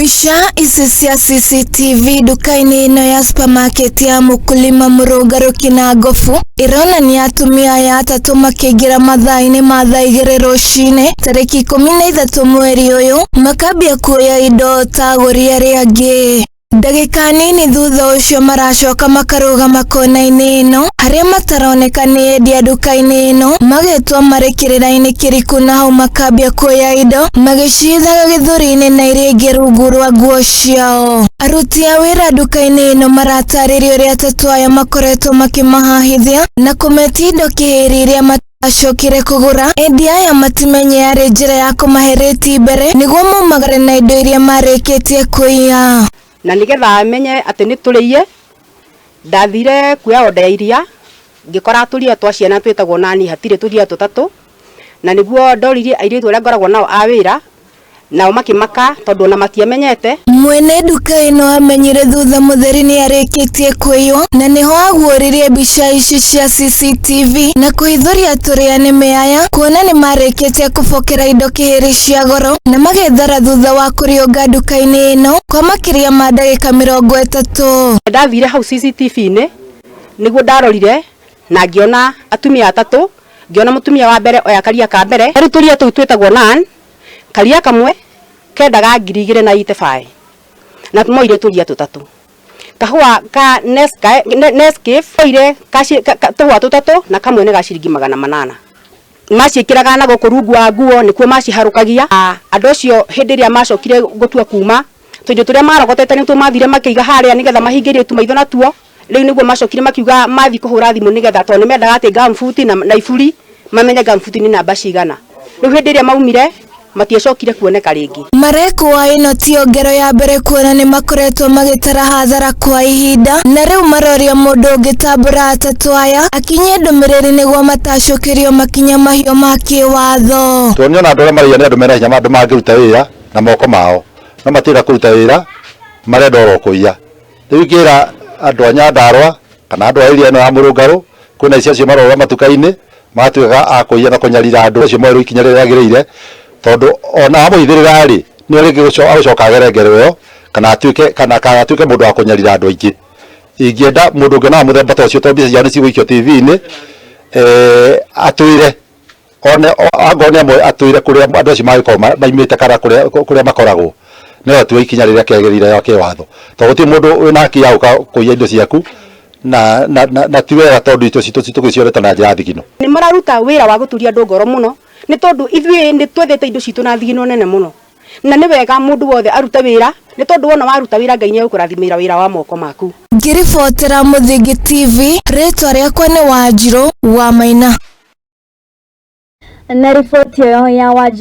Mbica ici cia CCTV duka-inĩ ĩno ya supermarket ya Mukulima Mũrũngarũ na Ngobu ironania atumia aya atatũ makĩingĩra mathaa-inĩ ma thaa 2 rũcinĩ tarĩki 13 mweri ũyũ makambia kuoya indo ta agũri arĩa angĩ. Ndagĩka nini thutha ũcio maracoka makarũgama kona-inĩ ĩno harĩa mataroneka nĩ endia duka-inĩ ĩno magetwo marĩ kĩrĩra-inĩ kĩriku na hau makambia kuoya indo magĩcithaga gĩthũri-inĩ na iria ingĩ rungu rwa nguo ciao. Aruti a wĩra duka-inĩ ĩno maratarĩria ũrĩa atatũ aya makoretwo makĩmahahithia na kũmetia indo kĩhĩri iria acokire kũgũra. Endia aya matimenye yarĩ njĩra ya kũmahe rĩti mbere nĩguo maumagare na indo iria marĩkĩtie kũiya. Na nigetha amenye atĩ nĩ tũrĩie ndathire kuoya oda ya iria ngĩkora tũria twa ciana twĩtagwo nani hatirĩ tũria tũtatũ, na nĩguo ndoririe airĩtu arĩa ngoragwo nao a wĩra nao makĩmaka tondũ ona matiamenyete. Mwene duka ĩno amenyire thutha mũtheri nĩ arĩkĩtie kũiywo na nĩho aguũririe mbica ici cia CCTV na kũhithũria tũrĩa nĩme aya kuona nĩ marĩkĩtie kũbokera indo kĩhĩri cia goro na magethara thutha wa kũrĩũnga duka-inĩ ĩno kwa makĩria ma ndagĩka 30. Ndathire hau CCTV-inĩ nĩguo ndarorire na ngĩona atumia atatũ, ngĩona mũtumia wa mbere oya karia ka mbere rĩu tũria tũu twĩtagwo nan karia kamwe kendaga 2,295 na moire tũria tũtatũ. Kahua ka Nescafe oire tũhua tũtatũ na kamwe nĩ ga ciringi 800. Maciĩkĩraga na gũkũ rungu wa nguo nĩkuo maciharũkagia. Andũ acio hĩndĩ ĩrĩa macokire gũtua kuma tũindo tũrĩa marogotete nĩtuo mathire makĩiga harĩa nĩgetha mahingĩrie tu maitho natuo. Rĩu nĩguo macokire makiuga mathi kũhũra thimũ nĩgetha tondũ nĩmendaga atĩ gambuti na iburi mamenye gambuti nĩ namba cigana. Rĩu hĩndĩ ĩrĩa maumire matiacokire kuoneka rĩngĩ. Marekwa ĩno ti ngero ya mbere kuona nĩ makoretwo magĩtara hathara kwa ihinda na rĩu maroria mũndũ ũngĩtambũra atatũ aya akinye ndũmĩrĩri nĩguo matacũkĩrio makinya mahiũ ma kĩwatho. Tuoniona andũ arĩa marĩa nĩ andũ mena hinya andũ mangĩruta wĩra na moko mao no matira kũruta wĩra marenda oro kũiya. Rĩu ingĩra andũ a Nyandarũa kana andũ a area ĩno ya Mũrũngarũ kwĩna icio acio marora matuka-inĩ magatuĩka a kũiya na kũnyarira andũ acio moerwo ikinya rĩrĩa rĩagĩrĩire tondũ ona amũhithĩrĩra rĩ nĩ rĩngĩ agũcoka ngerengerwo ĩyo kana atuĩke mũndũ wa kũnyarira andũ aingĩ. Ingĩenda mũndũ ũngĩ na mũthemba ta ũcio tondũ mbica ciao nĩ cigũikio TV-inĩ atwĩre angone amwe atwĩre kũrĩa andũ acio magĩkorwo maimĩte kana kũrĩa makoragwo nĩyo tuwe ikinya rĩrĩa kĩagĩrĩire ya kĩwatho tondũ gũtirĩ mũndũ wĩna haki ya gũka kũiya indo ciaku na ti wega tondũ indo citũ tũgĩcioreta na njĩra thigino. Nĩ mararuta wĩra wa gũturia andũ ngoro mũno nĩ tondũ ithuĩ nĩ twethete indo citũ na thigino nene mũno na nĩ wega mũndũ wothe aruta wĩra nĩ tondũ wona waruta wĩra Ngai nĩ agũkũrathimĩra wĩra wa moko maku. Ngĩribotera Mũthingi TV rĩtwa rĩakwa nĩ Wanjirũ wa Maina. Na riboti ĩyo ya Wanjirũ